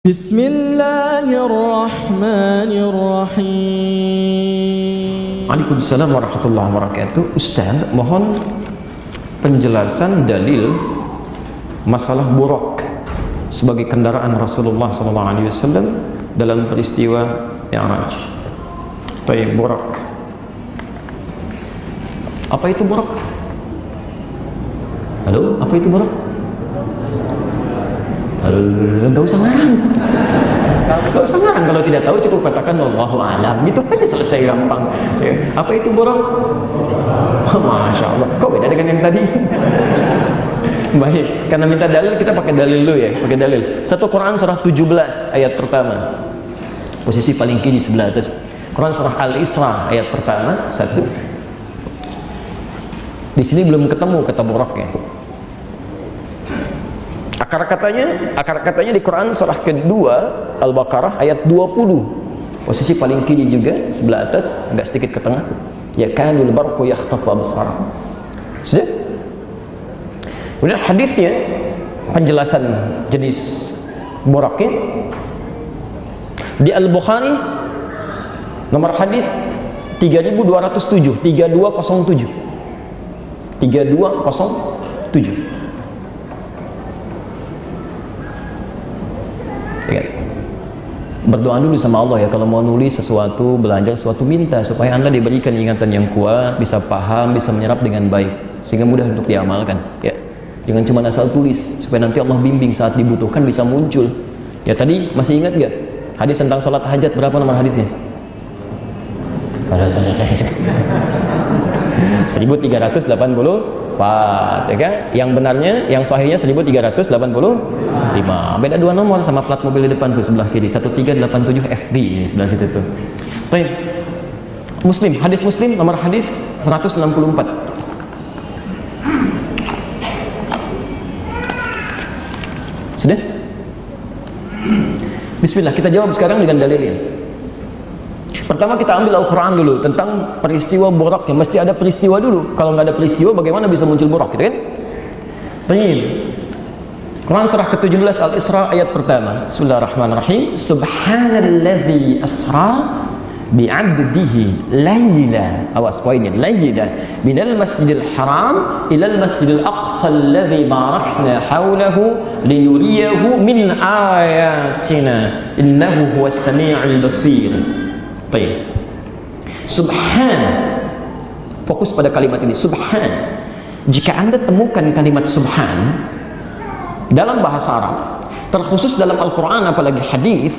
Bismillahirrahmanirrahim. Waalaikumsalam warahmatullahi wabarakatuh. Ustaz, mohon penjelasan dalil masalah buraq sebagai kendaraan Rasulullah SAW dalam peristiwa Mi'raj. Baik, buraq. Apa itu buraq? Halo, apa itu buraq? Enggak usah ngarang. Enggak usah ngarang, kalau tidak tahu cukup katakan wallahu alam, gitu aja, selesai, gampang ya. Apa itu buraq? Masya Allah, kok beda dengan yang tadi? Baik, karena minta dalil, kita pakai dalil dulu ya, pakai dalil. Satu Quran surah 17 ayat pertama, posisi paling kiri sebelah atas. Quran surah Al-Isra ayat pertama, satu. Di sini belum ketemu kata buraqnya. Akar katanya di Quran surah kedua Al-Baqarah ayat 20, posisi paling kiri juga sebelah atas, agak sedikit ke tengah. Ya kanul barqu yakhtafu absar. Sudah? Kemudian hadisnya, penjelasan jenis buraqnya di Al-Bukhari nomor hadis 3207, 3207. Ya. Berdoa dulu sama Allah ya, kalau mau nulis sesuatu, belajar sesuatu, minta supaya Anda diberikan ingatan yang kuat, bisa paham, bisa menyerap dengan baik, sehingga mudah untuk diamalkan ya. Jangan cuma asal tulis, supaya nanti Allah bimbing saat dibutuhkan bisa muncul. Ya, tadi masih ingat gak hadis tentang sholat hajat? Berapa nomor hadisnya? 1384 ya kan? Yang benarnya, yang sahihnya 1385. Beda 2 nomor sama plat mobil di depan tuh sebelah kiri, 1387 FB sebelah situ tuh. Baik. Muslim, hadis Muslim nomor hadis 164. Sudah? Bismillah, kita jawab sekarang dengan dalilnya. Pertama kita ambil Al-Quran dulu tentang peristiwa buraq, yang mesti ada peristiwa dulu. Kalau nggak ada peristiwa, bagaimana bisa muncul buraq, gitu kan? Baik. Quran surah ke-17 Al-Isra ayat pertama. Bismillahirrahmanirrahim. Subhanalladzi asra bi'abdihi layla. Awas poinnya, layla minal masjidil haram ilal masjidil aqsa alladzi barakna hawlahu linuriyahu min ayatina innahu huwas sami'ul basir. Baik. Subhan, fokus pada kalimat ini, subhan. Jika Anda temukan kalimat subhan dalam bahasa Arab, terkhusus dalam Al-Quran apalagi hadis,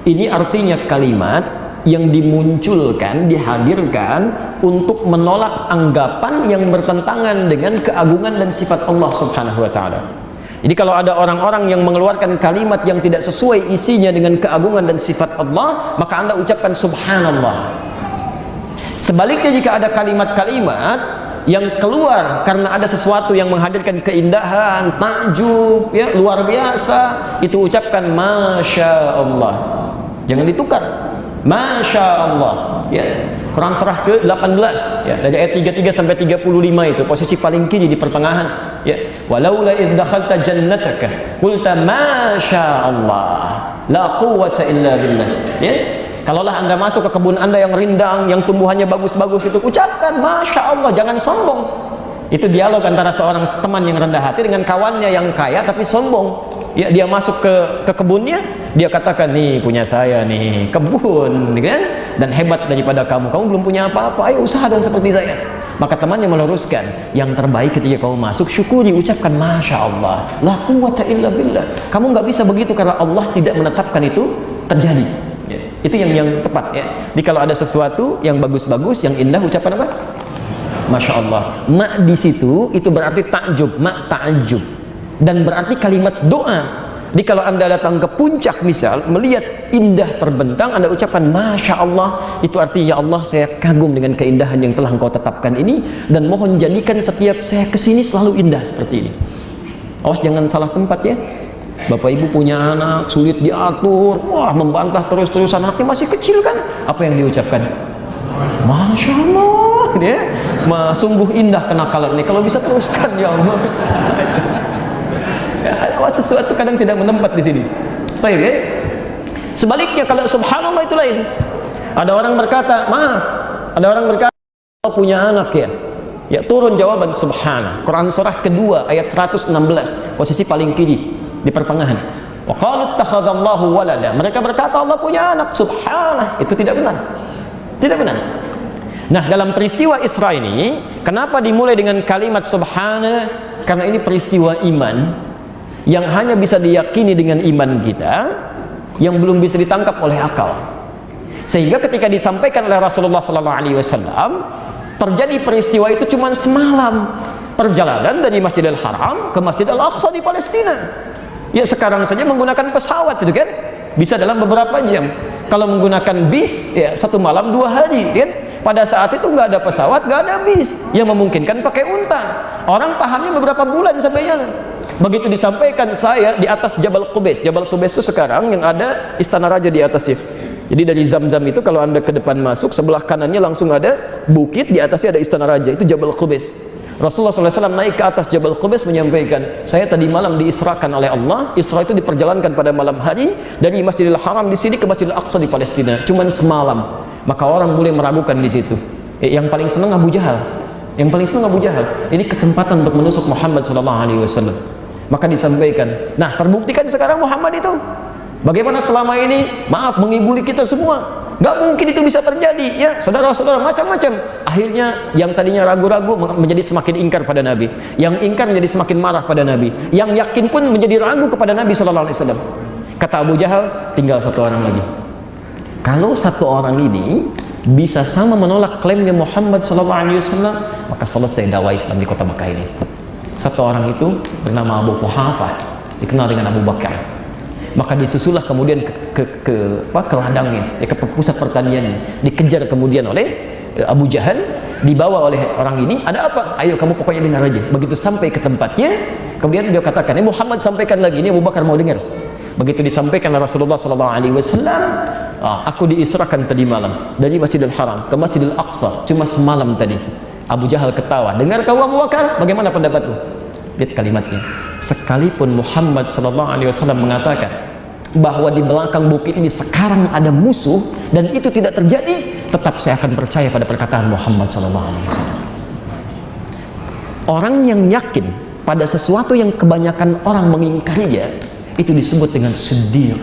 ini artinya kalimat yang dimunculkan, dihadirkan untuk menolak anggapan yang bertentangan dengan keagungan dan sifat Allah Subhanahu wa ta'ala. Jadi kalau ada orang-orang yang mengeluarkan kalimat yang tidak sesuai isinya dengan keagungan dan sifat Allah, maka Anda ucapkan subhanallah. Sebaliknya, jika ada kalimat-kalimat yang keluar karena ada sesuatu yang menghadirkan keindahan, takjub, ya, luar biasa, itu ucapkan masya Allah. Jangan ditukar. Masya Allah ya. Quran surah ke-18 ya, dari ayat 33 sampai 35 itu posisi paling kiri di pertengahan ya. Walaula idh dakhalta jannataka qulta masya Allah la quwwata illa billah ya. Kalaulah Anda masuk ke kebun Anda yang rindang, yang tumbuhannya bagus-bagus, itu ucapkan masya Allah, jangan sombong. Itu dialog antara seorang teman yang rendah hati dengan kawannya yang kaya tapi sombong. Ya, dia masuk ke kebunnya, dia katakan, nih punya saya nih kebun, kan? Dan hebat daripada kamu belum punya apa-apa, ayo usaha dong seperti saya. Maka temannya meluruskan, yang terbaik ketika kamu masuk, syukuri, ucapkan masya Allah, la quwwata illa billah. Kamu nggak bisa begitu karena Allah tidak menetapkan itu terjadi. Ya, itu yang tepat ya. Jadi kalau ada sesuatu yang bagus-bagus, yang indah, ucapan apa? Masya Allah. Ma di situ itu berarti takjub, ma takjub. Dan berarti kalimat doa. Jadi kalau Anda datang ke puncak misal, melihat indah terbentang, Anda ucapkan masya Allah, itu artinya ya Allah, saya kagum dengan keindahan yang telah Engkau tetapkan ini, dan mohon jadikan setiap saya kesini selalu indah seperti ini. Awas jangan salah tempat ya. Bapak ibu punya anak sulit diatur, wah membantah terus-terusan, anaknya masih kecil kan, apa yang diucapkan? Masya Allah ya. Sungguh indah kenakalan ini, kalau bisa teruskan ya Allah. Ya, sesuatu kadang tidak menempat di sini. Baik ya. Sebaliknya kalau subhanallah itu lain. Ada orang berkata, maaf, ada orang berkata Allah punya anak ya. Ya, turun jawaban subhana. Quran surah kedua ayat 116, posisi paling kiri di pertengahan. Wa qalu ittakhadallahu walada. Mereka berkata Allah punya anak, subhana. Itu tidak benar. Tidak benar. Nah, dalam peristiwa Isra ini, kenapa dimulai dengan kalimat subhana? Karena ini peristiwa iman yang hanya bisa diyakini dengan iman kita, yang belum bisa ditangkap oleh akal. Sehingga ketika disampaikan oleh Rasulullah SAW, terjadi peristiwa itu cuma semalam, perjalanan dari Masjidil Haram ke Masjid Al-Aqsa di Palestina. Ya, sekarang saja menggunakan pesawat itu kan bisa dalam beberapa jam. Kalau menggunakan bis ya 1 malam 2 hari kan. Pada saat itu nggak ada pesawat, nggak ada bis, yang memungkinkan pakai unta. Orang pahamnya beberapa bulan sampai jalan. Begitu disampaikan, saya di atas Jabal Qubais. Jabal Qubais itu sekarang yang ada istana raja di atasnya. Jadi dari Zam-Zam itu kalau anda ke depan masuk, sebelah kanannya langsung ada bukit, di atasnya ada istana raja, itu Jabal Qubais. Rasulullah SAW naik ke atas Jabal Qubais menyampaikan, saya tadi malam diisrakan oleh Allah. Isra itu diperjalankan pada malam hari dari Masjidil Haram di sini ke Masjidil Aqsa di Palestina, cuman semalam. Maka orang mulai meragukan di situ. Yang paling senang Abu Jahal. Yang paling senang Abu Jahal. Ini kesempatan untuk menusuk Muhammad SAW. Maka disampaikan, nah terbuktikan sekarang Muhammad itu bagaimana selama ini, maaf, mengibuli kita semua. Gak mungkin itu bisa terjadi ya, saudara-saudara, macam-macam. Akhirnya yang tadinya ragu-ragu menjadi semakin ingkar pada Nabi, yang ingkar menjadi semakin marah pada Nabi, yang yakin pun menjadi ragu kepada Nabi SAW. Kata Abu Jahal, tinggal 1 orang lagi. Kalau 1 orang ini bisa sama menolak klaimnya Muhammad SAW, maka selesai dakwah Islam di kota Makkah ini. 1 orang itu bernama Abu Quhafah, dikenal dengan Abu Bakar. Maka disusullah kemudian ke ladangnya, ke pusat pertaniannya, dikejar kemudian oleh Abu Jahal, dibawa oleh orang ini. Ada apa? Ayo kamu pokoknya dengar aja. Begitu sampai ke tempatnya, kemudian dia katakan, Muhammad sampaikan lagi, ini Abu Bakar mau dengar. Begitu disampaikan oleh Rasulullah SAW, aku diisrakan tadi malam dari Masjidil Haram ke Masjidil Aqsa, cuma semalam tadi. Abu Jahal ketawa, dengar kau Abu Bakar, bagaimana pendapatmu? Lihat kalimatnya, sekalipun Muhammad SAW mengatakan bahwa di belakang bukit ini sekarang ada musuh dan itu tidak terjadi, tetap saya akan percaya pada perkataan Muhammad SAW. Orang yang yakin pada sesuatu yang kebanyakan orang mengingkarinya, itu disebut dengan Siddiq.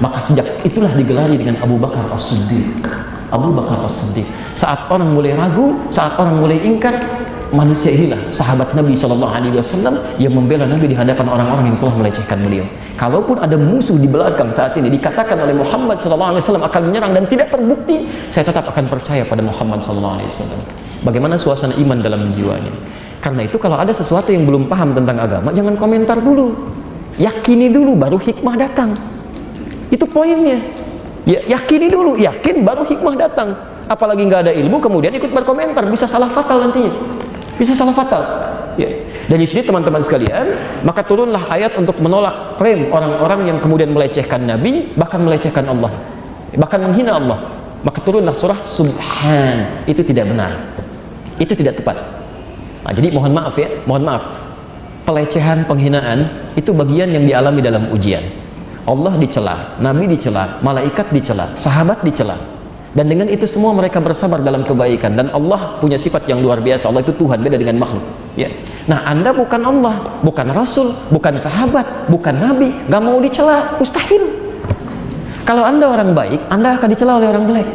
Maka sejak itulah digelari dengan Abu Bakar As-Siddiq. Abu Bakar As-Siddiq. Saat orang mulai ragu, saat orang mulai ingkar, manusia inilah sahabat Nabi SAW yang membela Nabi di hadapan orang-orang yang telah melecehkan beliau. Kalaupun ada musuh di belakang saat ini dikatakan oleh Muhammad SAW akan menyerang dan tidak terbukti, saya tetap akan percaya pada Muhammad SAW. Bagaimana suasana iman dalam jiwanya? Karena itu kalau ada sesuatu yang belum paham tentang agama, jangan komentar dulu, yakini dulu baru hikmah datang. Itu poinnya ya, yakini dulu, yakin baru hikmah datang. Apalagi nggak ada ilmu kemudian ikut berkomentar, bisa salah fatal nantinya, bisa salah fatal ya. Dari sini teman-teman sekalian, maka turunlah ayat untuk menolak klaim orang-orang yang kemudian melecehkan Nabi, bahkan melecehkan Allah, bahkan menghina Allah. Maka turunlah surah Subhan. Itu tidak benar, itu tidak tepat. Nah, jadi mohon maaf ya, mohon maaf, pelecehan, penghinaan itu bagian yang dialami dalam ujian. Allah dicela, Nabi dicela, malaikat dicela, sahabat dicela, dan dengan itu semua mereka bersabar dalam kebaikan. Dan Allah punya sifat yang luar biasa. Allah itu Tuhan, beda dengan makhluk ya. Nah, Anda bukan Allah, bukan Rasul, bukan sahabat, bukan Nabi, gak mau dicela, mustahil. Kalau Anda orang baik, Anda akan dicela oleh orang jelek.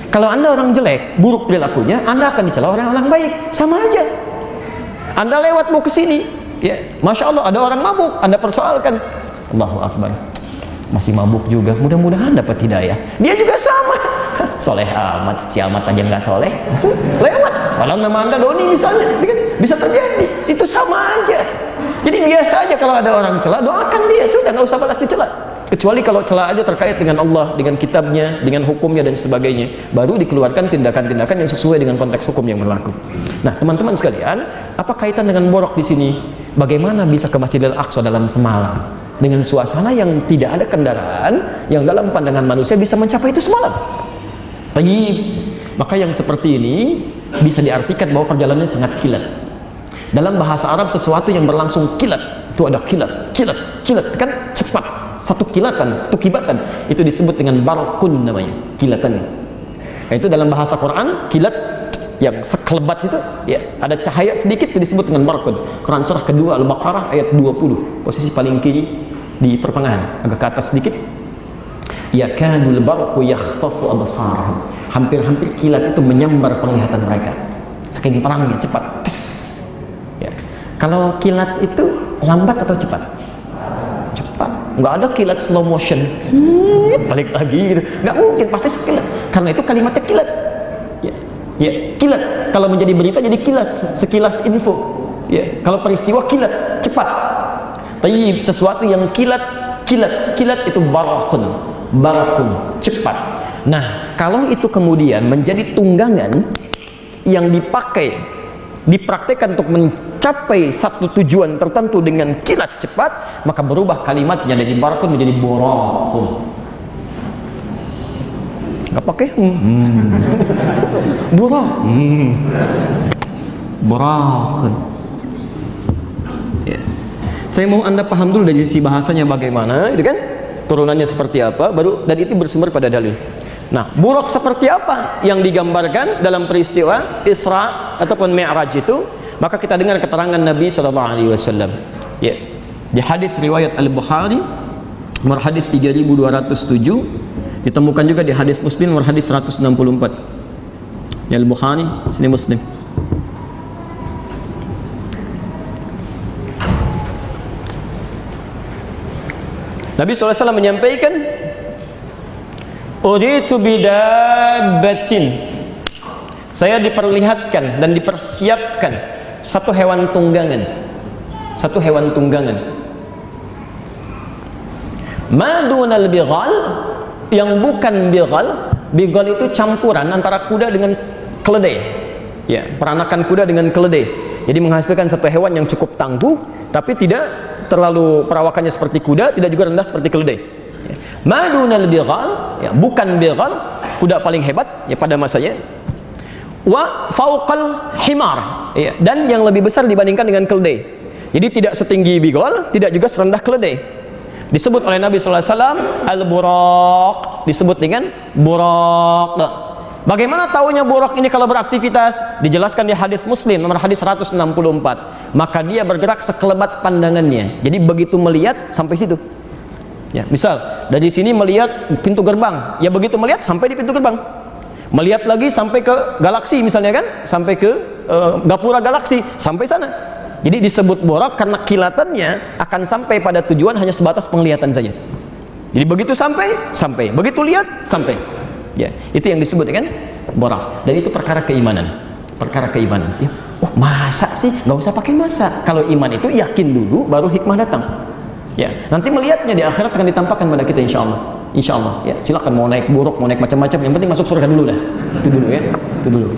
Kalau Anda orang jelek, buruk perilakunya, Anda akan dicela oleh orang baik. Sama aja. Anda lewat mau ke sini ya, Masya Allah ada orang mabuk, Anda persoalkan, Allahu Akbar, masih mabuk juga, mudah-mudahan dapat hidayah. Dia juga sama, soleh amat, si amat aja nggak soleh, lewat. Walau nama Anda doni misalnya, bisa terjadi, itu sama aja. Jadi biasa aja kalau ada orang cela, doakan dia, sudah nggak usah balas dicela. Kecuali kalau cela aja terkait dengan Allah, dengan kitabnya, dengan hukumnya dan sebagainya, baru dikeluarkan tindakan-tindakan yang sesuai dengan konteks hukum yang berlaku. Nah, teman-teman sekalian, apa kaitan dengan borok di sini? Bagaimana bisa ke Masjidil Aqsa dalam semalam dengan suasana yang tidak ada kendaraan, yang dalam pandangan manusia bisa mencapai itu semalam? Maka yang seperti ini bisa diartikan bahwa perjalanannya sangat kilat. Dalam bahasa Arab sesuatu yang berlangsung kilat itu ada kilat, kilat, kilat, kan cepat, satu kilatan, satu kibatan, itu disebut dengan barqun namanya, kilatannya. Nah, itu dalam bahasa Quran, kilat yang sekelebat itu, ya, ada cahaya sedikit itu disebut dengan barqun. Quran surah kedua Al-Baqarah ayat 20, posisi paling kiri di pertengahan, agak ke atas sedikit. Yakadul barqu yakhtafu absarahum. Hampir-hampir kilat itu menyambar penglihatan mereka. Saking perangnya cepat. Ya. Kalau kilat itu lambat atau cepat? Cepat. Nggak ada kilat slow motion. Balik lagi gitu. Nggak mungkin, pasti sekilat. Karena itu kalimatnya kilat. Ya. Ya, kilat. Kalau menjadi berita jadi kilas, sekilas info. Ya. Kalau peristiwa kilat, cepat. Tapi sesuatu yang kilat itu barakun, cepat. Nah, kalau itu kemudian menjadi tunggangan yang dipraktekkan untuk mencapai satu tujuan tertentu dengan kilat cepat, maka berubah kalimatnya dari barakun menjadi borakun. Nggak pakai borakun. Ya. Saya mau Anda paham dulu dari sisi bahasanya bagaimana, itu kan? Turunannya seperti apa, baru, dan itu bersumber pada dalil. Nah, buruk seperti apa yang digambarkan dalam peristiwa Isra ataupun Mi'raj itu? Maka kita dengar keterangan Nabi SAW. Ya, di hadis riwayat Al-Bukhari, nomor hadis 3207, ditemukan juga di hadis Muslim, nomor hadis 164. Ya, Al-Bukhari, sini Muslim. Nabi SAW menyampaikan, uritu bidabbatin, saya diperlihatkan dan dipersiapkan satu hewan tunggangan, madunal bighal, yang bukan bighal itu campuran antara kuda dengan keledai, ya, peranakan kuda dengan keledai, jadi menghasilkan satu hewan yang cukup tangguh tapi tidak terlalu perawakannya seperti kuda, tidak juga rendah seperti keledai. Madunal bighal, ya, bukan bighal, kuda paling hebat ya pada masanya. Wa fauqal himar, ya, dan yang lebih besar dibandingkan dengan keledai. Jadi tidak setinggi bighal, tidak juga serendah keledai. Disebut oleh Nabi SAW al-buraq, disebut dengan buraq. Bagaimana taunya buraq ini kalau beraktivitas? Dijelaskan di hadis Muslim nomor hadis 164. Maka dia bergerak sekelebat pandangannya. Jadi begitu melihat sampai situ. Ya, misal dari sini melihat pintu gerbang, ya begitu melihat sampai di pintu gerbang. Melihat lagi sampai ke galaksi misalnya kan, sampai ke gapura galaksi, sampai sana. Jadi disebut borak karena kilatannya akan sampai pada tujuan hanya sebatas penglihatan saja. Jadi begitu sampai, begitu lihat, sampai. Ya, itu yang disebut kan borak. Dan itu perkara keimanan. Ya, oh masa sih? Nggak usah pakai masa. Kalau iman itu yakin dulu, baru hikmah datang. Ya, nanti melihatnya di akhirat akan ditampakkan pada kita insya Allah. Ya, silakan mau naik buruk, mau naik macam-macam. Yang penting masuk surga dulu dah. Itu dulu ya. Itu dulu.